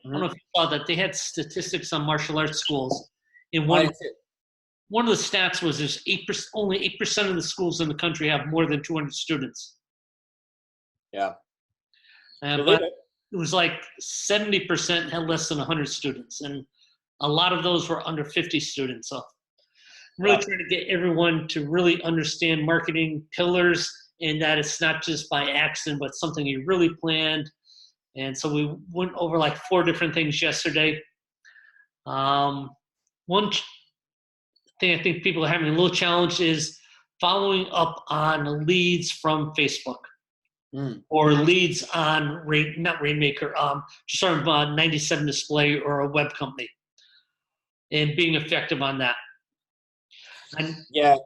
I don't know if you saw that. They had statistics on martial arts schools. In one of the stats was there's 8%, only 8% of the schools in the country have more than 200 students. Yeah. But it was like 70% had less than 100 students. And a lot of those were under 50 students. So I'm really trying to get everyone to really understand marketing pillars and that it's not just by accident, but something you really planned. And so we went over like 4 different things yesterday. One thing I think people are having a little challenge is following up on leads from Facebook or leads on not RainMaker, just sort of 97 Display or a web company, and being effective on that. Yeah,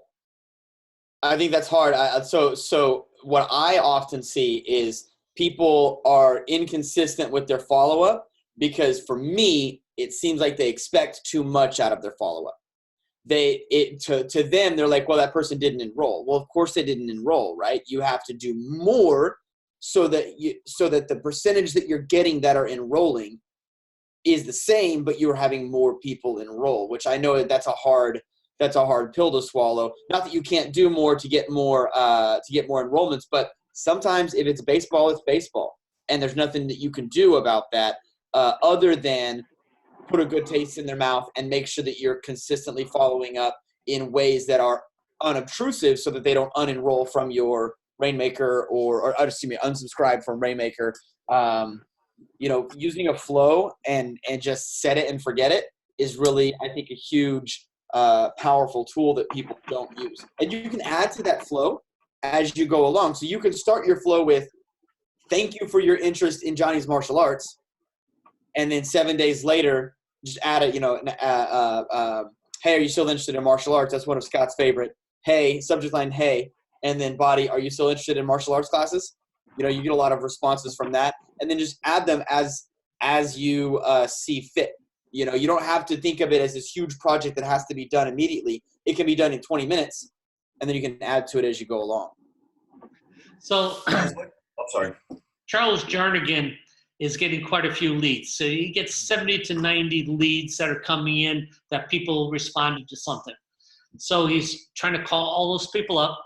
I think that's hard. So what I often see is people are inconsistent with their follow-up because for me, it seems like they expect too much out of their follow-up. To them, they're like, well, that person didn't enroll. Well, of course they didn't enroll, right? You have to do more so that the percentage that you're getting that are enrolling is the same, but you're having more people enroll, which I know that's a hard pill to swallow. Not that you can't do more to get more enrollments, but sometimes if it's baseball, it's baseball, and there's nothing that you can do about that other than put a good taste in their mouth and make sure that you're consistently following up in ways that are unobtrusive so that they don't unenroll from your RainMaker or unsubscribe from RainMaker. Using a flow and just set it and forget it is really, I think, a huge powerful tool that people don't use. And you can add to that flow as you go along. So you can start your flow with, thank you for your interest in Johnny's martial arts. And then 7 days later, just add hey, are you still interested in martial arts? That's one of Scott's favorite. Hey, subject line, hey. And then body, are you still interested in martial arts classes? You get a lot of responses from that. And then just add them as you see fit. You don't have to think of it as this huge project that has to be done immediately. It can be done in 20 minutes, and then you can add to it as you go along. So, I'm sorry. Charles Jernigan is getting quite a few leads. So he gets 70 to 90 leads that are coming in that people responded to something. So he's trying to call all those people up,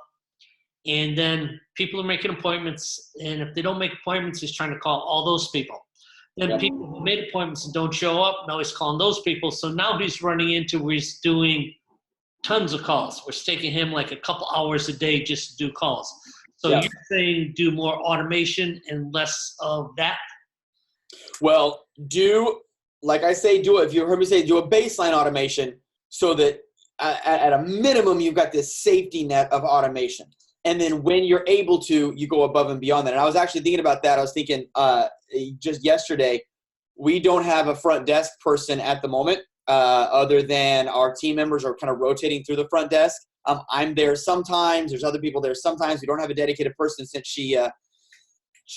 and then people are making appointments. And if they don't make appointments, he's trying to call all those people. Then people who made appointments and don't show up, now he's calling those people. So now he's running into where he's doing tons of calls. It's taking him like a couple hours a day just to do calls. So you're saying do more automation and less of that? Well, like I say, if you heard me say, do a baseline automation so that at a minimum, you've got this safety net of automation. And then when you're able to, you go above and beyond that. And I was actually thinking about that. I was thinking just yesterday, we don't have a front desk person at the moment other than our team members are kind of rotating through the front desk. I'm there sometimes. There's other people there sometimes. We don't have a dedicated person since she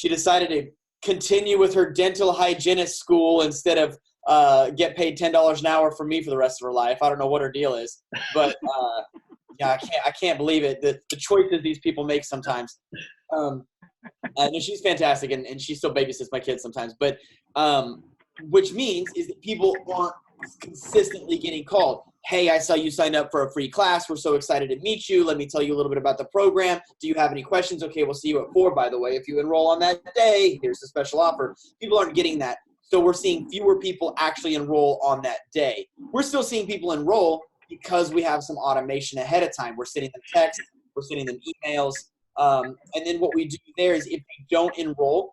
decided to continue with her dental hygienist school instead of get paid $10 an hour from me for the rest of her life. I don't know what her deal is, but I can't believe it. The choices these people make sometimes. And she's fantastic, and she still babysits my kids sometimes. But which means is that people aren't consistently getting called. Hey, I saw you signed up for a free class. We're so excited to meet you. Let me tell you a little bit about the program. Do you have any questions? Okay, we'll see you at 4, by the way. If you enroll on that day, here's a special offer. People aren't getting that. So we're seeing fewer people actually enroll on that day. We're still seeing people enroll because we have some automation ahead of time. We're sending them texts. We're sending them emails. And then what we do there is if they don't enroll,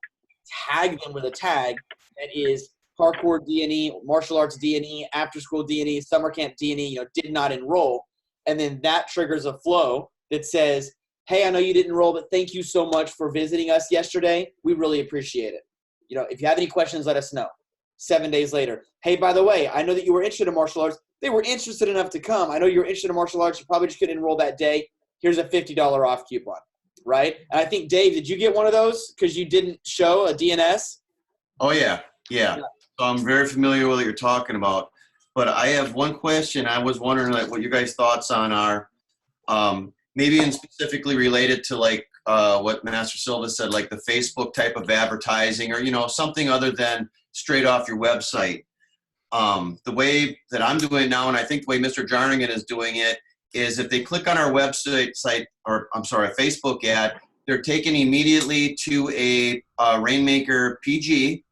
tag them with a tag that is parkour D&E, martial arts D&E, after school D&E, summer camp D&E, did not enroll. And then that triggers a flow that says, hey, I know you didn't enroll, but thank you so much for visiting us yesterday. We really appreciate it. If you have any questions, let us know. 7 days later, hey, by the way, I know that you were interested in martial arts. They were interested enough to come. I know you're interested in martial arts. You probably just couldn't enroll that day. Here's a $50 off coupon, right? And I think, Dave, did you get one of those because you didn't show a DNS? Oh, yeah. So I'm very familiar with what you're talking about. But I have one question. I was wondering what your guys' thoughts on are, maybe specifically related to what Master Silva said, like the Facebook type of advertising or, something other than straight off your website. The way that I'm doing it now, and I think the way Mr. Jarnigan is doing it, is if they click on our website, a Facebook ad, they're taken immediately to a RainMaker PG.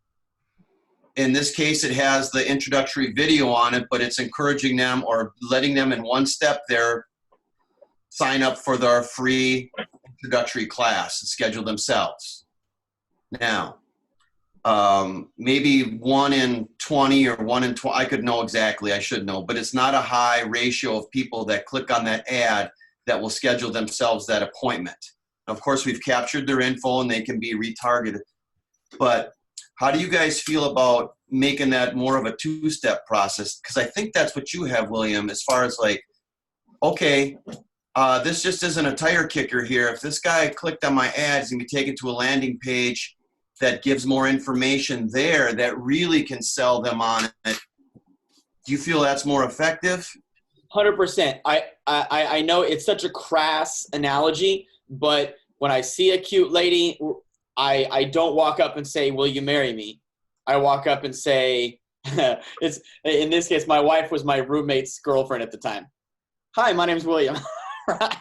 In this case, it has the introductory video on it, but it's encouraging them or letting them in one step there sign up for their free introductory class and schedule themselves. Now, maybe 1 in 20 or 1 in 20, I could know exactly, I should know, but it's not a high ratio of people that click on that ad that will schedule themselves that appointment. Of course, we've captured their info and they can be retargeted. But how do you guys feel about making that more of a two-step process? Because I think that's what you have, William, as far as like, okay, this just isn't a tire kicker here. If this guy clicked on my ad, he's going to be taken to a landing page that gives more information there that really can sell them on it. Do you feel that's more effective? 100%. I know it's such a crass analogy, but when I see a cute lady, I don't walk up and say, "Will you marry me?" I walk up and say, it's, in this case, my wife was my roommate's girlfriend at the time. "Hi, my name's William." Right?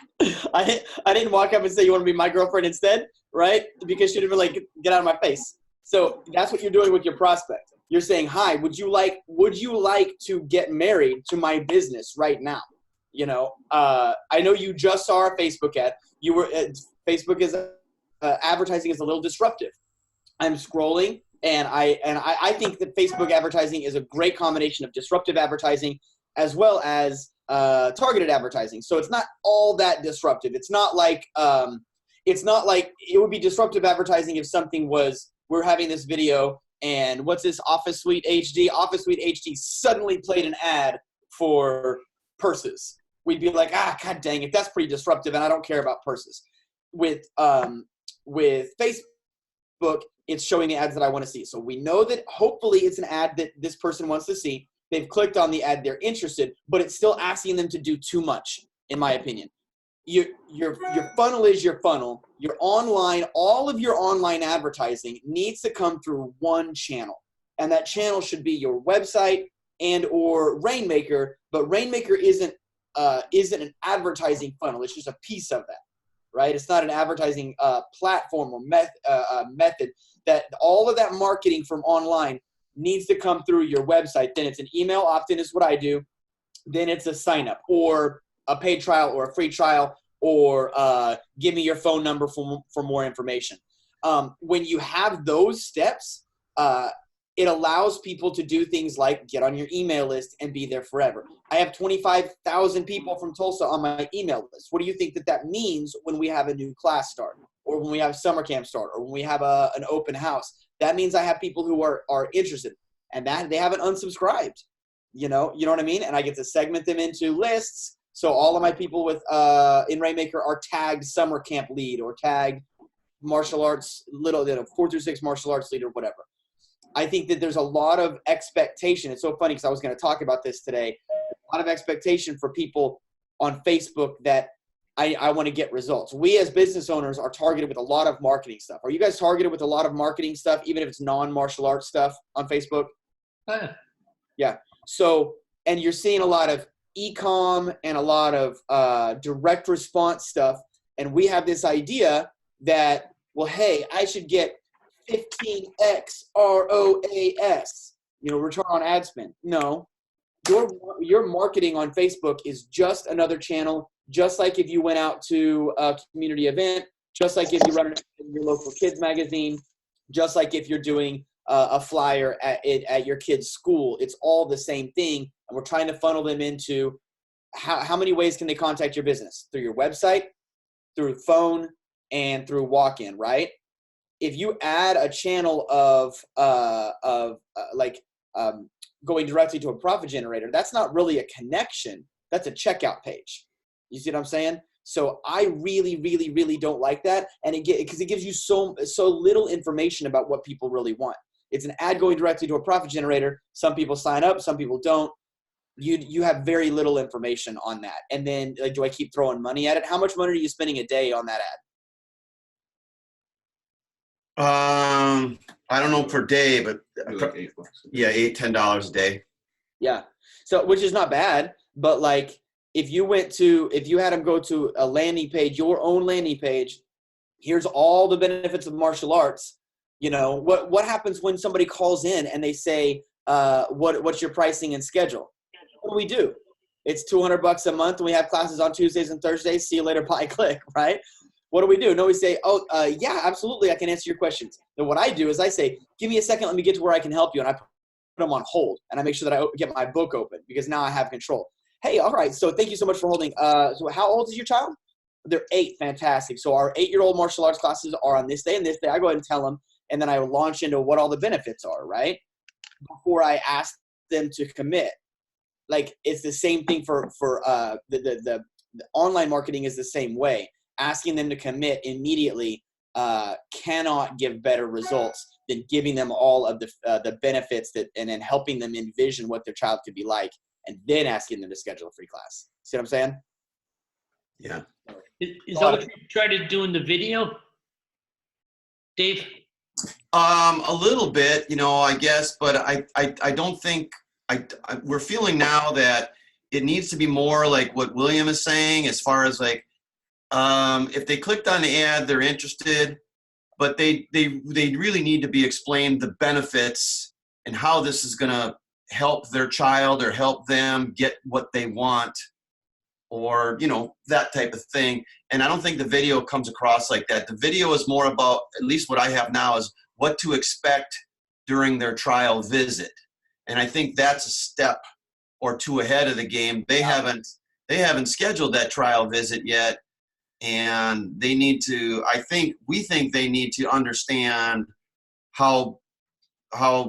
I didn't walk up and say, "You want to be my girlfriend instead?" Right? Because she'd have been like, "Get out of my face." So that's what you're doing with your prospect. You're saying, "Hi, would you like to get married to my business right now?" You know, I know you just saw our Facebook ad. Facebook is advertising is a little disruptive. I'm scrolling, and I think that Facebook advertising is a great combination of disruptive advertising as well as targeted advertising. So it's not all that disruptive. It's not like it would be disruptive advertising if something was, we're having this video and what's this, Office Suite HD? Office Suite HD suddenly played an ad for purses. We'd be like, God dang it, that's pretty disruptive, and I don't care about purses. With Facebook, it's showing the ads that I want to see. So we know that hopefully it's an ad that this person wants to see. They've clicked on the ad, they're interested, but it's still asking them to do too much, in my opinion. Your funnel is your funnel. Your online, all of your online advertising needs to come through one channel. And that channel should be your website and or RainMaker, but RainMaker isn't an advertising funnel. It's just a piece of that, right? It's not an advertising platform or method. That all of that marketing from online needs to come through your website. Then it's an email opt-in is what I do. Then it's a sign up or a paid trial or a free trial or give me your phone number for more information. When you have those steps, it allows people to do things like get on your email list and be there forever. I have 25,000 people from Tulsa on my email list. What do you think that means when we have a new class start or when we have summer camp start or when we have an open house? That means I have people who are interested and that they haven't unsubscribed. You know what I mean? And I get to segment them into lists. So all of my people with in RainMaker are tagged summer camp lead or tagged martial arts, 4 through 6 martial arts lead or whatever. I think that there's a lot of expectation. It's so funny because I was going to talk about this today. A lot of expectation for people on Facebook that I want to get results. We as business owners are targeted with a lot of marketing stuff. Are you guys targeted with a lot of marketing stuff, even if it's non-martial arts stuff on Facebook? Yeah. So, and you're seeing a lot of e-com and a lot of direct response stuff. And we have this idea that, well, hey, I should get 15x ROAS, return on ad spend. No, your marketing on Facebook is just another channel, just like if you went out to a community event, just like if you run your local kids magazine, just like if you're doing a flyer at your kid's school. It's all the same thing, and we're trying to funnel them into how many ways can they contact your business? Through your website, through phone, and through walk-in, right? If you add a channel of going directly to a profit generator, that's not really a connection. That's a checkout page. You see what I'm saying? So I really, really, really don't like that, and because it gives you so little information about what people really want. It's an ad going directly to a profit generator. Some people sign up, some people don't. You have very little information on that. And then, do I keep throwing money at it? How much money are you spending a day on that ad? I don't know per day, but Like $8. yeah, $8-10 a day. Yeah. So, which is not bad, but like if you had them go to a landing page, your own landing page, here's all the benefits of martial arts. You know, what happens when somebody calls in and they say, what's your pricing and schedule? What do we do? It's $200 a month and we have classes on Tuesdays and Thursdays. See you later. Bye. Click. Right. What do we do? No, we say, yeah, absolutely. I can answer your questions. Then what I do is I say, give me a second. Let me get to where I can help you. And I put them on hold and I make sure that I get my book open because now I have control. Hey, all right. So thank you so much for holding. So how old is your child? They're 8. Fantastic. So our 8-year-old martial arts classes are on this day and this day. I go ahead and tell them, and then I launch into what all the benefits are, right? Before I ask them to commit. Like it's the same thing for the online marketing is the same way. Asking them to commit immediately cannot give better results than giving them all of the benefits and then helping them envision what their child could be like, and then asking them to schedule a free class. See what I'm saying? Yeah. Is that what you try to do in the video, Dave? A little bit, I guess, but I don't think we're feeling now that it needs to be more like what William is saying, as far as like, if they clicked on the ad, they're interested, but they really need to be explained the benefits and how this is going to help their child or help them get what they want, or, that type of thing. And I don't think the video comes across like that. The video is more about, at least what I have now, is what to expect during their trial visit. And I think that's a step or two ahead of the game. They haven't scheduled that trial visit yet. And they need to, we think they need to understand how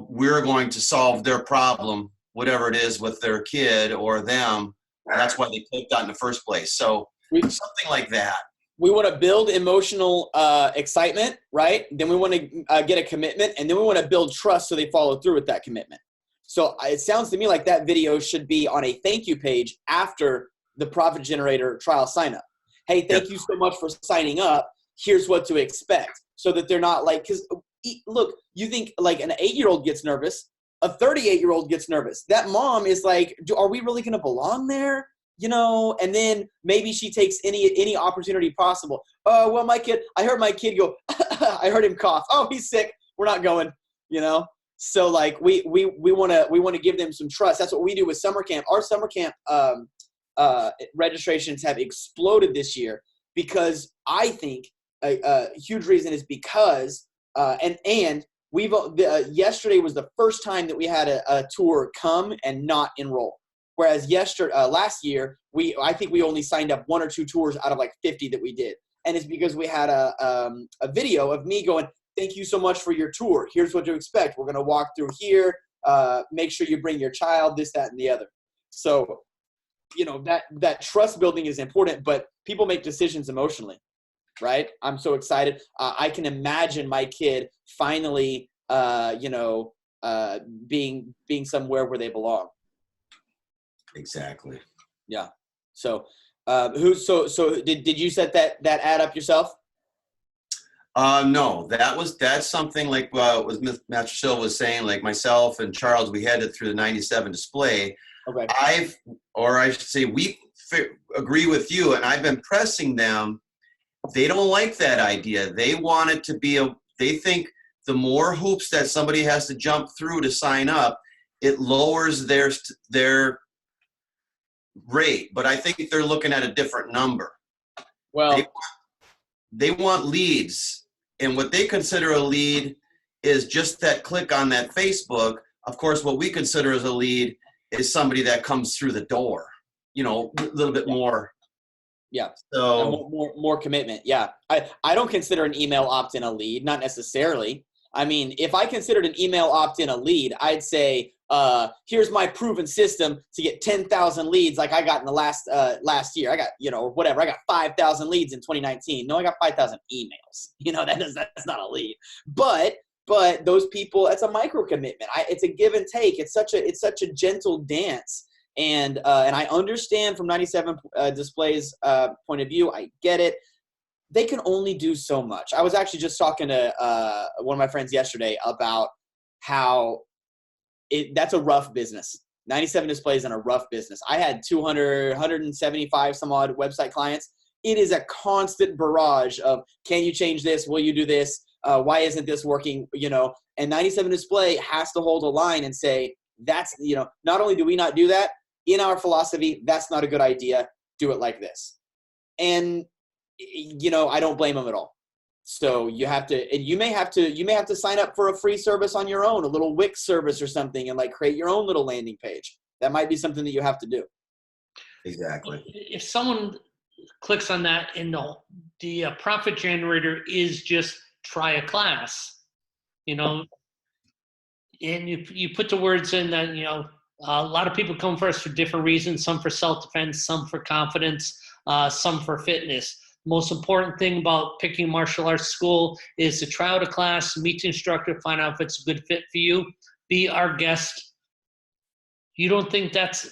we're going to solve their problem, whatever it is with their kid or them. And that's why they clicked on in the first place. So something like that. We want to build emotional excitement, right? Then we want to get a commitment, and then we want to build trust so they follow through with that commitment. So it sounds to me like that video should be on a thank you page after the Profit Generator trial sign up. Hey, thank you so much for signing up. Here's what to expect, so that they're not like, because look, you think like an 8-year-old gets nervous, a 38-year-old gets nervous. That mom is like, are we really going to belong there? And then maybe she takes any opportunity possible. Oh, well, I heard my kid go, I heard him cough. Oh, he's sick. We're not going, So like we want to give them some trust. That's what we do with summer camp. Our summer camp registrations have exploded this year because I think a huge reason is because and we've yesterday was the first time that we had a tour come and not enroll. Whereas last year, I think we only signed up 1 or 2 tours out of like 50 that we did. And it's because we had a video of me going, thank you so much for your tour. Here's what to expect. We're going to walk through here. Make sure you bring your child, this, that, and the other. So, that trust building is important, but people make decisions emotionally, right? I'm so excited. I can imagine my kid finally, being somewhere where they belong. Exactly. Yeah. So, did you set that ad up yourself? No, that's something like what Master Silva was saying, like myself and Charles, we had it through the 97 display. Okay. We agree with you, and I've been pressing them. They don't like that idea. They want it to be they think the more hoops that somebody has to jump through to sign up, it lowers their rate. But I think they're looking at a different number. Well, they want leads, and what they consider a lead is just that click on that Facebook. Of course, what we consider as a lead is somebody that comes through the door, a little bit more. Yeah. So more commitment. Yeah. I don't consider an email opt-in a lead, not necessarily. I mean, if I considered an email opt-in a lead, I'd say, here's my proven system to get 10,000 leads like I got in the last year. I got, whatever. I got 5,000 leads in 2019. No, I got 5,000 emails. That's not a lead. But those people, it's a micro commitment. It's a give and take. It's such a gentle dance. And I understand from 97 Displays point of view, I get it. they can only do so much. I was actually just talking to one of my friends yesterday about how that's a rough business. 97 Displays in a rough business. I had 200, 175 some odd website clients. It is a constant barrage of, can you change this? Will you do this? Why isn't this working? You know, and 97 Display has to hold a line and say, that's, you know, not only do we not do that, in our philosophy, that's not a good idea. Do it like this. And, you know, I don't blame them at all. So you have to, and you may have to sign up for a free service on your own, a little Wix service or something, and like create your own little landing page. That might be something that you have to do. Exactly. If someone clicks on that and the profit generator is just try a class, you know, and you put the words in that, you know, a lot of people come for us for different reasons, some for self-defense, some for confidence, some for fitness. Most important thing about picking martial arts school is to try out a class, meet the instructor, find out if it's a good fit for you, be our guest. You don't think that's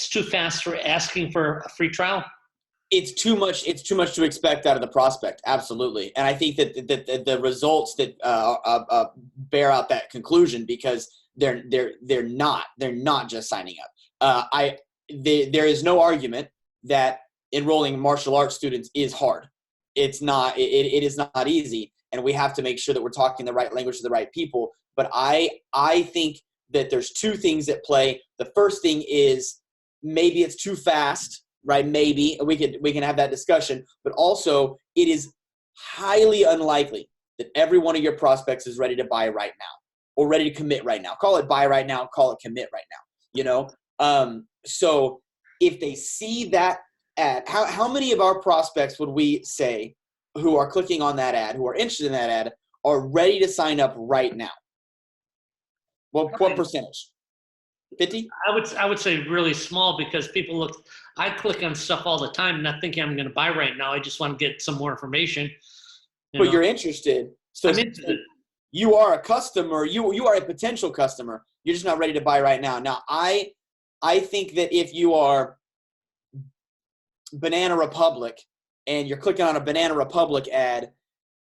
too fast for asking for a free trial? It's too much. It's too much to expect out of the prospect. Absolutely. And I think that the results that bear out that conclusion, because they're not just signing up. There is no argument that enrolling martial arts students is hard. It's not. It is not easy, and we have to make sure that we're talking the right language to the right people. But I think that there's two things at play. The first thing is maybe it's too fast, right? Maybe we can have that discussion. But also, it is highly unlikely that every one of your prospects is ready to buy right now or ready to commit right now. Call it buy right now. Call it commit right now. You know. So if they see that ad, how many of our prospects would we say who are clicking on that ad, who are interested in that ad, are ready to sign up right now? Well, what percentage? 50? I would say really small, because people look. I click on stuff all the time, not thinking I'm going to buy right now. I just want to get some more information. But you're interested. So I'm interested. You are a customer. You are a potential customer. You're just not ready to buy right now. Now, I think that if you are Banana Republic and you're clicking on a Banana Republic ad,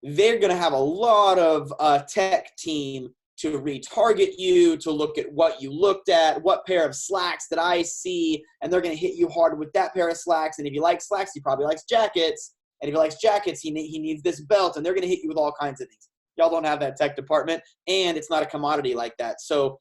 they're going to have a lot of tech team to retarget you, to look at what you looked at, what pair of slacks did I see, and they're going to hit you hard with that pair of slacks. And if you like slacks, he probably likes jackets. And if he likes jackets, he needs this belt, and they're going to hit you with all kinds of things. Y'all don't have that tech department, and it's not a commodity like that. So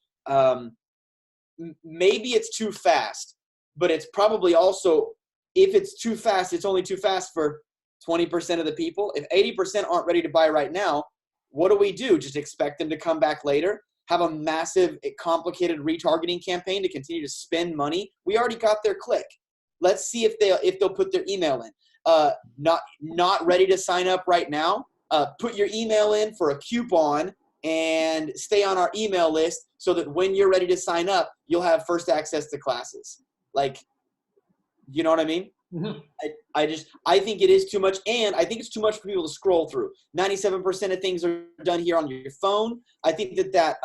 maybe it's too fast, but it's probably also, if it's too fast, it's only too fast for 20% of the people. If 80% aren't ready to buy right now, what do? Just expect them to come back later? Have a massive, complicated retargeting campaign to continue to spend money? We already got their click. Let's see if they'll put their email in. Not ready to sign up right now? Put your email in for a coupon and stay on our email list so that when you're ready to sign up, you'll have first access to classes. Like, you know what I mean? Mm-hmm. I think it is too much, and I think it's too much for people to scroll through. 97% of things are done here on your phone. I think that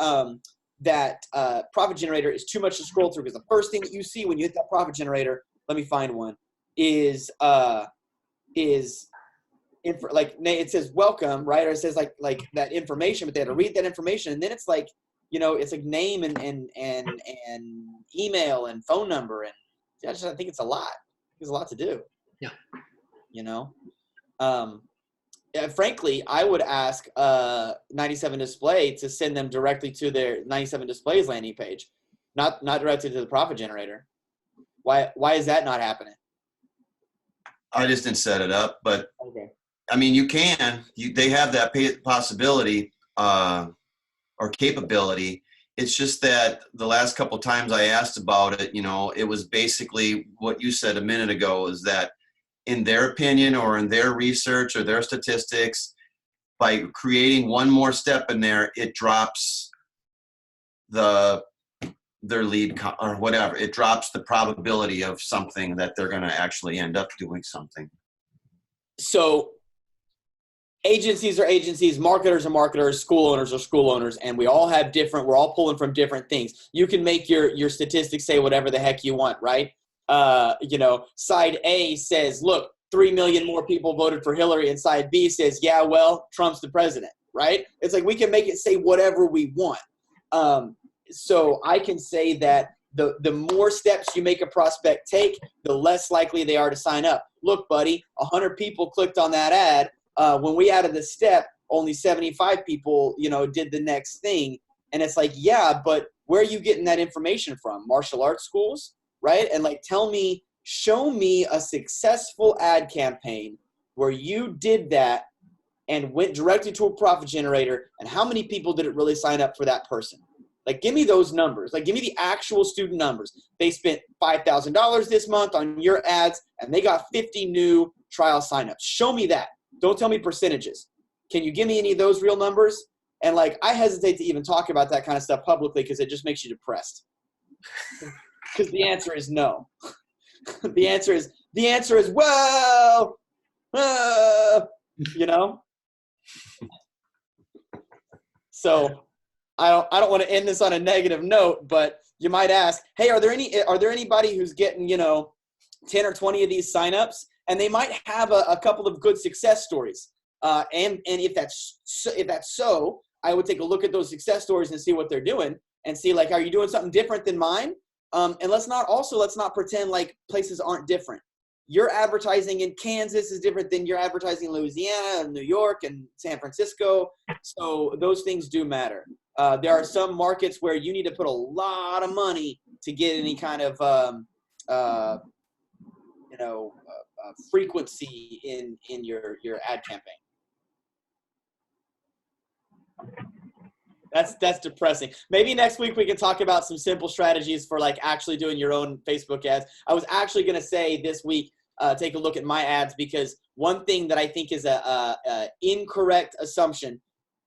profit generator is too much to scroll through, because the first thing that you see when you hit that profit generator, let me find one, is like it says welcome, right? Or it says like that information, but they have to read that information, and then it's like, you know, it's like name and email and phone number, and I think it's a lot. There's a lot to do. Yeah. You know, frankly, I would ask 97 Display to send them directly to their 97 Displays landing page, not directly to the profit generator. Why is that not happening? I just didn't set it up, but Okay. I mean, you can. They have that possibility or capability. It's just that the last couple of times I asked about it, you know, it was basically what you said a minute ago, is that in their opinion or in their research or their statistics, by creating one more step in there, it drops their lead or whatever. It drops the probability of something that they're going to actually end up doing something. So agencies are agencies, marketers are marketers, school owners are school owners, and we're all pulling from different things. You can make your statistics say whatever the heck you want, right? You know, side A says, look, 3 million more people voted for Hillary, and side B says, yeah, well, Trump's the president, right? It's like we can make it say whatever we want. So I can say that the more steps you make a prospect take, the less likely they are to sign up. Look, buddy, 100 people clicked on that ad. When we added the step, only 75 people, did the next thing. And it's like, yeah, but where are you getting that information from? Martial arts schools, right? And like, show me a successful ad campaign where you did that and went directly to a profit generator, and how many people did it really sign up for that person? Like, give me those numbers. Like, give me the actual student numbers. They spent $5,000 this month on your ads, and they got 50 new trial signups. Show me that. Don't tell me percentages. Can you give me any of those real numbers? And like, I hesitate to even talk about that kind of stuff publicly because it just makes you depressed. Because the answer is no. The answer is well, So I don't want to end this on a negative note, but you might ask, hey, are there anybody who's getting 10 or 20 of these signups, and they might have a couple of good success stories. And if that's so, I would take a look at those success stories and see what they're doing and see, like, are you doing something different than mine? And let's not pretend like places aren't different. Your advertising in Kansas is different than your advertising in Louisiana and New York and San Francisco. So those things do matter. There are some markets where you need to put a lot of money to get any kind of, frequency in your ad campaign. That's depressing. Maybe next week we can talk about some simple strategies for like actually doing your own Facebook ads. I was actually going to say this week, take a look at my ads, because one thing that I think is a incorrect assumption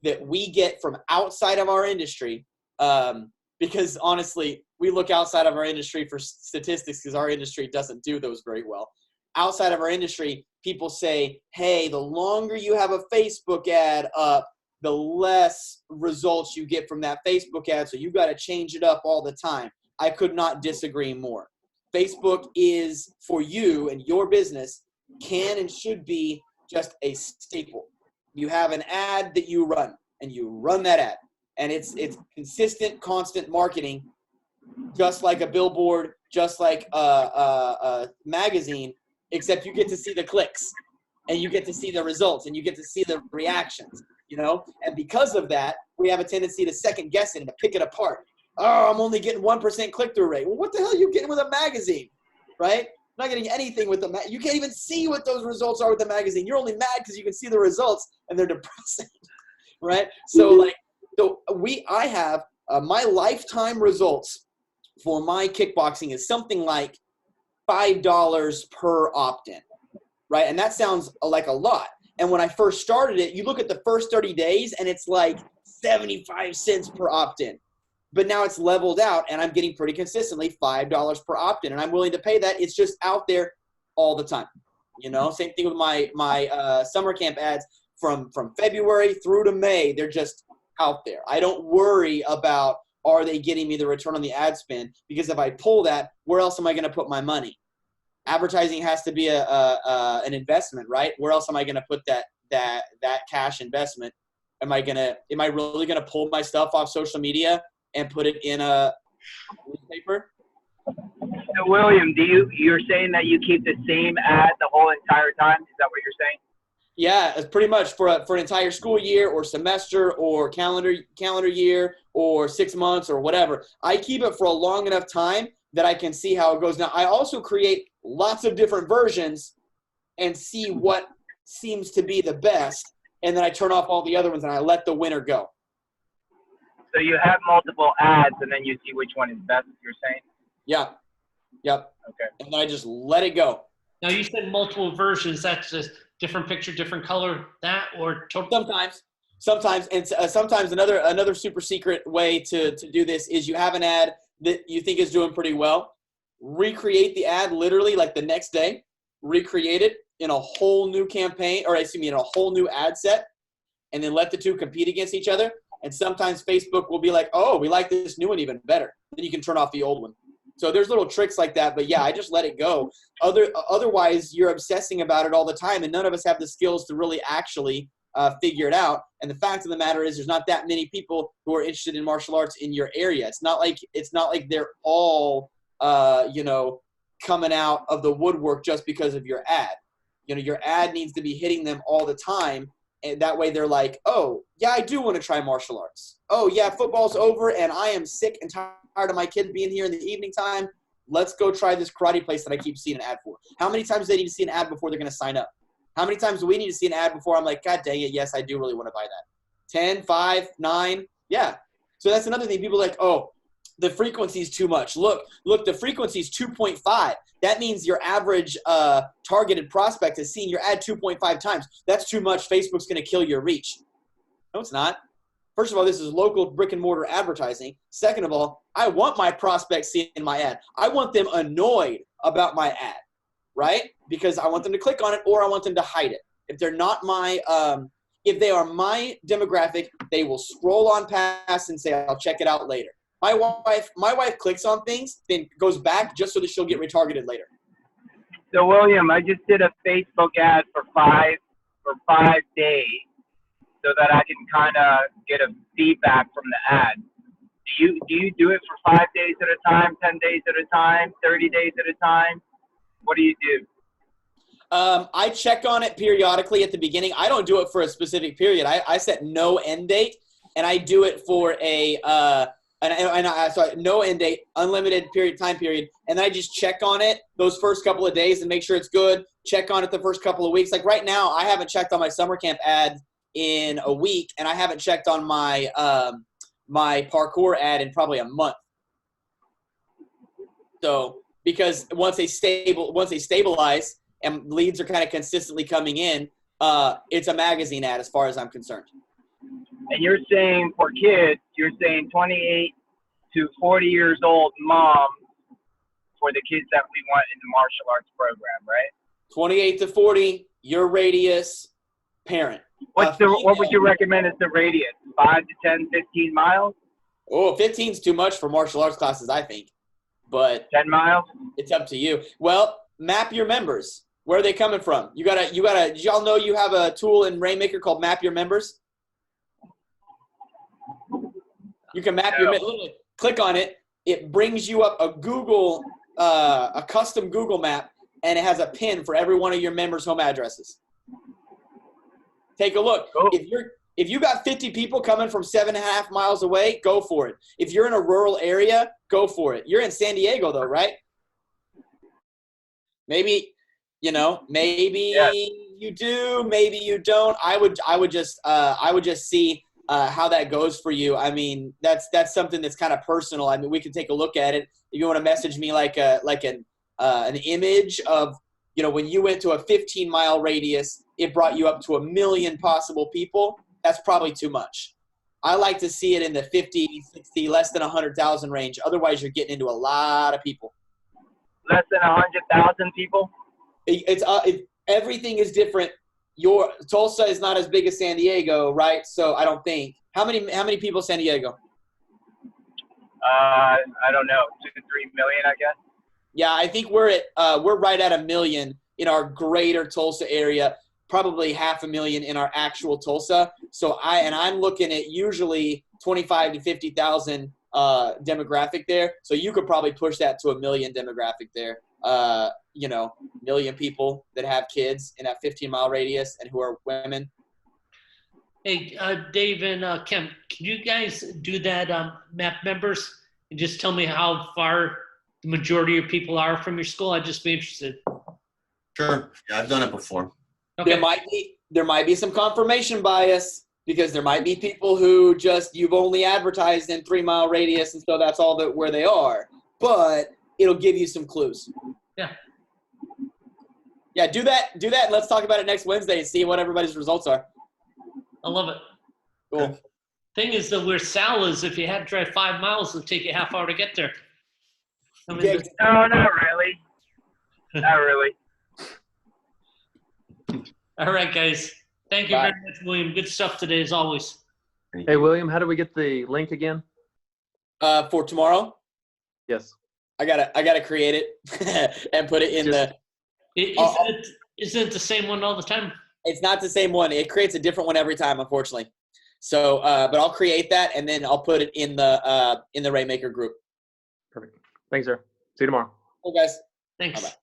that we get from outside of our industry, because honestly, we look outside of our industry for statistics because our industry doesn't do those very well. Outside of our industry, people say, hey, the longer you have a Facebook ad up, the less results you get from that Facebook ad. So you got to change it up all the time. I could not disagree more. Facebook is, for you and your business, can and should be just a staple. You have an ad that you run, and you run that ad, and it's consistent, constant marketing, just like a billboard, just like a magazine, except you get to see the clicks, and you get to see the results, and you get to see the reactions, And because of that, we have a tendency to second guess it and to pick it apart. Oh, I'm only getting 1% click-through rate. Well, what the hell are you getting with a magazine, right? I'm not getting anything with the you can't even see what those results are with the magazine. You're only mad because you can see the results, and they're depressing, right? So I have my lifetime results for my kickboxing is something like $5 per opt-in, right? And that sounds like a lot. And when I first started it, you look at the first 30 days, and it's like 75 cents per opt-in. But now it's leveled out, and I'm getting pretty consistently $5 per opt-in, and I'm willing to pay that. It's just out there all the time. Same thing with my summer camp ads from February through to May. They're just out there. I don't worry about, are they getting me the return on the ad spend? Because if I pull that, where else am I going to put my money? Advertising has to be an investment, right? Where else am I going to put that cash investment? Am I really going to pull my stuff off social media and put it in a newspaper? So William, you're saying that you keep the same ad the whole entire time? Is that what you're saying? Yeah, it's pretty much for an entire school year or semester or calendar year or 6 months or whatever. I keep it for a long enough time that I can see how it goes. Now, I also create lots of different versions and see what seems to be the best, and then I turn off all the other ones and I let the winner go. So you have multiple ads, and then you see which one is best, you're saying? Yeah. Yep. Okay. And then I just let it go. Now, you said multiple versions. That's just different picture, different color, that, or total? Sometimes. And sometimes another super secret way to do this is you have an ad that you think is doing pretty well. Recreate the ad literally like the next day. Recreate it in a whole new campaign, in a whole new ad set, and then let the two compete against each other. And sometimes Facebook will be like, oh, we like this new one even better. Then you can turn off the old one. So there's little tricks like that, but yeah, I just let it go. Otherwise, you're obsessing about it all the time, and none of us have the skills to really actually figure it out. And the fact of the matter is, there's not that many people who are interested in martial arts in your area. It's not like they're all coming out of the woodwork just because of your ad. Your ad needs to be hitting them all the time. And that way they're like, oh, yeah, I do want to try martial arts. Oh, yeah, football's over and I am sick and tired of my kid being here in the evening time. Let's go try this karate place that I keep seeing an ad for. How many times do they need to see an ad before they're going to sign up? How many times do we need to see an ad before I'm like, God dang it, yes, I do really want to buy that? 10, 5, 9? Yeah. So that's another thing. People are like, oh, the frequency is too much. Look, the frequency is 2.5. That means your average targeted prospect has seen your ad 2.5 times. That's too much. Facebook's going to kill your reach. No, it's not. First of all, this is local brick and mortar advertising. Second of all, I want my prospects seeing my ad. I want them annoyed about my ad, right? Because I want them to click on it or I want them to hide it. If they're not if they are my demographic, they will scroll on past and say, I'll check it out later. My wife clicks on things, then goes back just so that she'll get retargeted later. So William, I just did a Facebook ad for 5 days so that I can kind of get a feedback from the ad. Do you do it for 5 days at a time, 10 days at a time, 30 days at a time? What do you do? I check on it periodically at the beginning. I don't do it for a specific period. I set no end date, and I do it for no end date, unlimited time period, and then I just check on it those first couple of days and make sure it's good. Check on it the first couple of weeks. Like right now, I haven't checked on my summer camp ad in a week, and I haven't checked on my my parkour ad in probably a month. So because once they stabilize and leads are kind of consistently coming in, it's a magazine ad as far as I'm concerned. And you're saying for kids, you're saying 28 to 40 years old moms for the kids that we want in the martial arts program, right? 28 to 40, your radius, parent. What would you recommend as the radius? 5 to 10, 15 miles? Oh, 15 is too much for martial arts classes, I think. But 10 miles? It's up to you. Well, map your members. Where are they coming from? You gotta. Did y'all know you have a tool in RainMaker called Map Your Members? You can map your literally click on it. It brings you up a custom Google map, and it has a pin for every one of your members' home addresses. Take a look. Cool. If you got 50 people coming from 7.5 miles away, go for it. If you're in a rural area, go for it. You're in San Diego though, right? Maybe you do, maybe you don't. I would just see how that goes for you. I mean, that's something that's kind of personal. I mean, we can take a look at it. If you want to message me like an image of, when you went to a 15-mile radius, it brought you up to 1 million possible people. That's probably too much. I like to see it in the 50, 60, less than 100,000 range. Otherwise, you're getting into a lot of people. Less than 100,000 people? Everything is different. Your Tulsa is not as big as San Diego, right? So I don't think. How many people San Diego? I don't know, 2 to 3 million, I guess. Yeah, I think we're right at 1 million in our greater Tulsa area. Probably 500,000 in our actual Tulsa. So I'm looking at usually 25 to 50,000 demographic there. So you could probably push that to 1 million demographic there. 1 million people that have kids in that 15-mile radius and who are women. Hey, Dave and Kim, can you guys do that map members and just tell me how far the majority of people are from your school? I'd just be interested. Sure. Yeah, I've done it before. Okay. There might be some confirmation bias because there might be people who you've only advertised in 3-mile radius, and so that's all where they are. But it'll give you some clues. Yeah. Yeah, do that. And let's talk about it next Wednesday and see what everybody's results are. I love it. Cool. Thing is that where Sal is, if you had to drive 5 miles, it'll take you half hour to get there. I mean, No, not really. Not really. all right, guys. Thank you Bye. very much, William. Good stuff today, as always. Hey, William, how do we get the link again? For tomorrow? Yes. I gotta create it and put it in Just- Isn't it the same one all the time? It's not the same one. It creates a different one every time, unfortunately. So, but I'll create that and then I'll put it in the Rainmaker group. Perfect. Thanks, sir. See you tomorrow. Cool, guys. Thanks. Bye-bye.